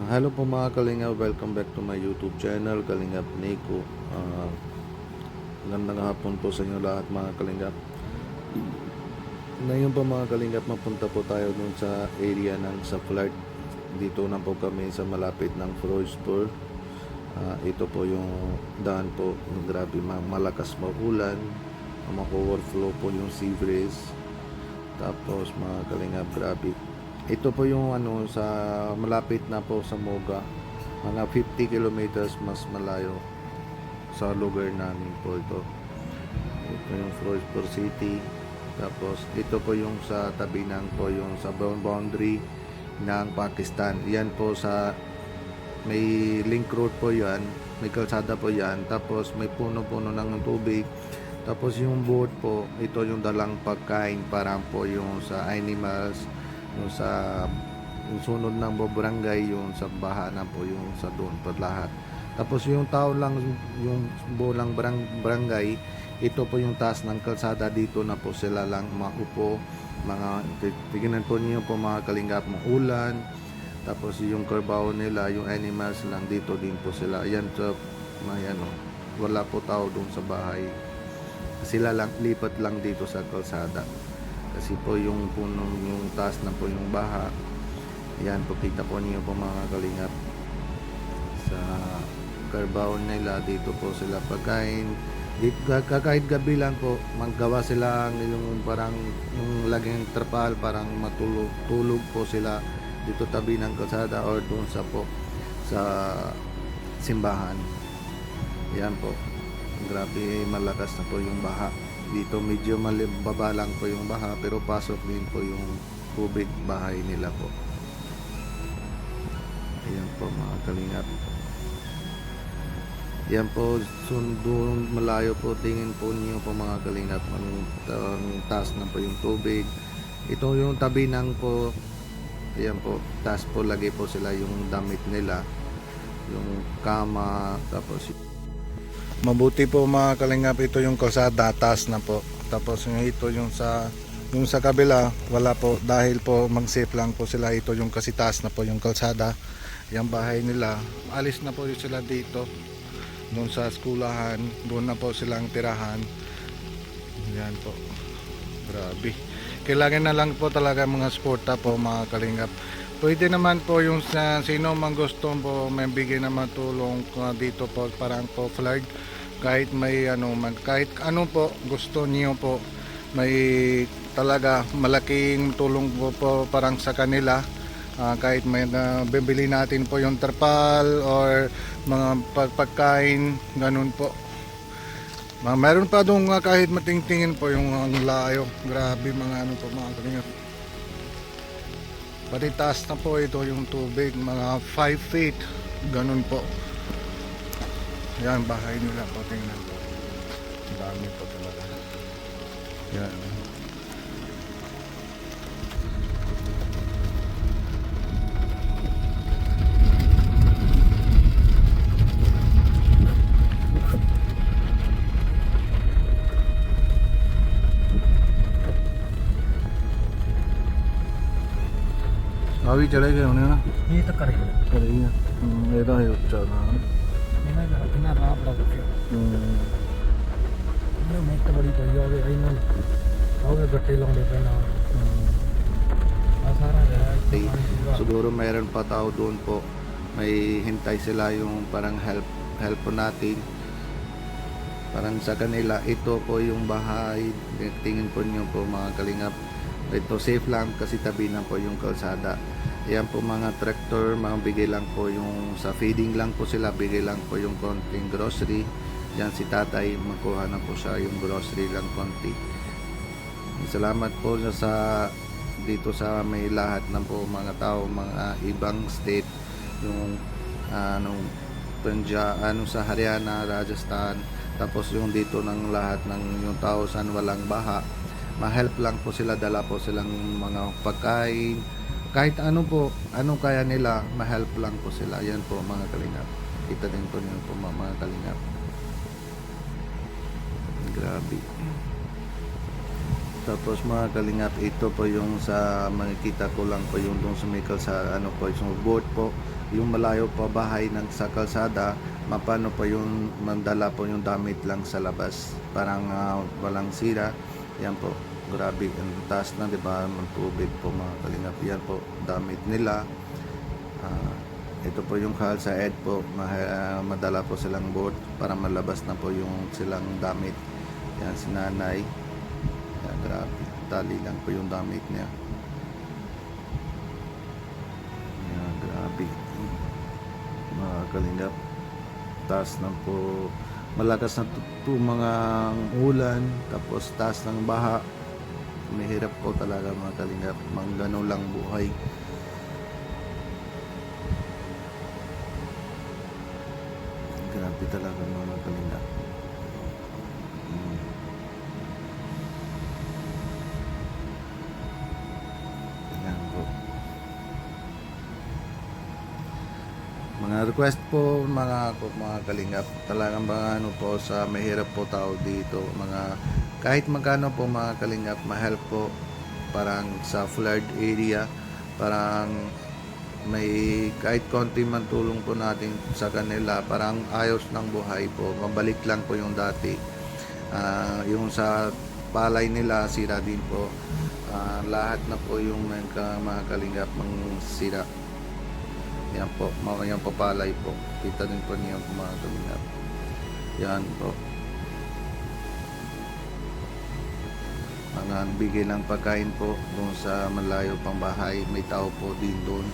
Hello po mga Kalingap, welcome back to my YouTube channel, Kalingap Nico. Magandang hapon po sa inyo lahat mga Kalingap. Ngayon po mga Kalingap, mapunta po tayo dun sa area ng sa Flart. Dito na po kami sa malapit ng Froyspur. Ito po yung daan po, grabe malakas maulan, ma-overflow po yung sea breeze. Tapos mga Kalingap, grabe. Ito po yung sa malapit na po sa Moga. Mga 50 kilometers mas malayo sa lugar namin po ito. Ito yung Firozpur City. Tapos ito po yung sa tabi ng po yung sa boundary ng Pakistan. Yan po sa may link road po yan. May kalsada po yan. Tapos may puno-puno ng tubig. Tapos yung boat po, ito yung dalang pagkain parang po yung sa animals, yung sa yung sunod ng barangay, yung sa baha na po yung sa doon po lahat. Tapos yung tao lang, yung buong barangay, ito po yung taas ng kalsada, dito na po sila lang maupo. Tignan po niyo po mga Kalingap, maulan. Tapos yung karbaho nila, yung animals lang, dito din po sila. Ayan, so, wala po tao doon sa bahay. Sila lang, lipat lang dito sa kalsada. Kasi po yung punong, yung taas na po yung baha. Yan po, kita po niyo po mga Kalingap. Sa karbaon nila, dito po sila pagkain. Kahit gabi lang po, maggawa sila yung parang yung laging trapal, parang tulog po sila dito tabi ng kalsada or doon sa po sa simbahan. Yan po, grabe malakas na po yung baha dito. Medyo baba lang po yung baha, pero pasok din po yung tubig bahay nila po. Ayan po mga Kalingap. Yan po, doon malayo po, tingin po niyo po mga Kalingap, ang taas na po yung tubig. Ito yung tabi ng po, ayan po, taas po lagi po sila yung damit nila, yung kama. Tapos mabuti po mga Kalingap, ito yung kalsada, taas na po. Tapos ito yung sa kabila, wala po, dahil po mag-safe lang po sila. Ito yung kasi taas na po yung kalsada, yung bahay nila. Alis na po sila dito doon sa skulahan, doon na po silang tirahan. Yan po, grabe. Kailangan na lang po talaga mga sporta po mga Kalingap. Pwede naman po yung sino mang gusto po may bigay na matulong dito po, parang po flag, kahit may kahit ano po gusto niyo po, may talaga malaking tulong po parang sa kanila. Kahit may bibili natin po yung terpal or mga pagkain, ganun po. Meron pa doon kahit matingtingin po yung ang layo. Grabe mga po mga Kalingap. Pati taas na po ito yung tubig, mga 5 feet, ganun po. Yan, bahay nila po, tingnan po. Dami po talaga. Yan. अभी चढ़े गए होने ना ये तो करेगा करेंगे ਇਹਦਾ ਹੈ ਉੱਚਾ ਨਾ ਇਹਨਾਂ ਦਾ ਕਿੰਨਾ ਰਾਹ ਬੜਾ ਉੱਚਾ ਇਹਨੂੰ ਮਿਹਨਤ ਬੜੀ ਪਈ ਹੋਵੇ ਇਹਨਾਂ ਨੂੰ ਆਵੇ ਗੱਟੇ ਲਾਉਂਦੇ ਪਏ ਨਾਲ ਆ ਸਾਰਾ ਜਿਹੜਾ siguro mayroon pa tao doon po, may hintay sila yung parang help po natin, parang sa kanila. Ito po yung bahay, tingin po nyo po mga Kalingap, ito safe lang kasi tabi na po yung kalsada. Ayan po mga tractor, mga bigay lang po yung sa feeding lang po sila, bigay lang po yung konting grocery. Yan si tatay, makuha na po siya yung grocery lang konti. Salamat po sa dito sa may lahat ng po mga tao, mga ibang state, yung sa Haryana, Rajasthan, tapos yung dito ng lahat ng yung tao saan walang baha, ma-help lang po sila, dala po silang mga pagkain, kahit ano po, anong kaya nila, ma-help lang po sila. Yan po mga Kalingap, kita din po niyo po mga Kalingap. Grabe. Tapos mga Kalingap, ito po yung sa makikita ko lang po yung doon sa Mikal sa po yung boat po. yung malayo pa bahay ng sa kalsada, mapano po yung mandala po yung damit lang sa labas, parang walang sira. Yan po, grabe ang taas na, di ba, ng tubig po mga kalingap. Yan po damit nila. Ito po yung kahal sa Ed po, madala po silang boat para malabas na po yung silang damit. Yan si nanay. Yan, grabe, tali lang po yung damit niya. Yan, grabe mga kalingap. Taas na po, malakas na mga ulan, tapos taas ng baha. Mahirap po talaga mga kalingap, manggano lang buhay. Grabe talaga mga kalingap. Yan po. Mga request po mga kalingap, talagang mga ano po, sa mahirap po tao dito, mga kahit magkano po mga kalingap, ma-help po parang sa flood area, parang may kahit konti man tulong po natin sa kanila, parang ayos ng buhay po, mabalik lang po yung dati. Yung sa palay nila sira din po, lahat na po yung mga kalingap mga sira. Yan po, yan po palay po, kita din po niyo mga kalingap. Yan po, mga bigay lang pagkain po doon sa malayo pang bahay, may tao po din doon.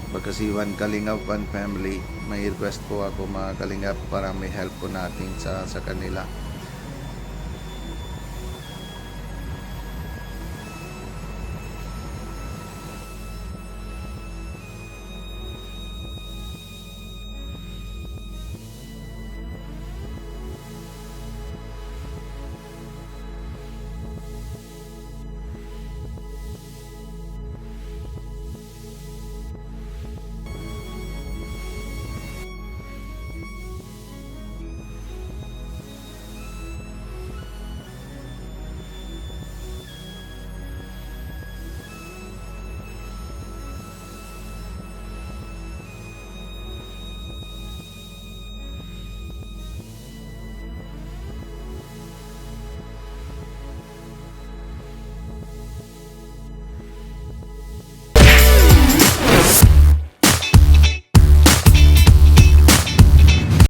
Pagkasiwan Kalingap and family, may request po ako mga kalingap para may help po natin sa kanila.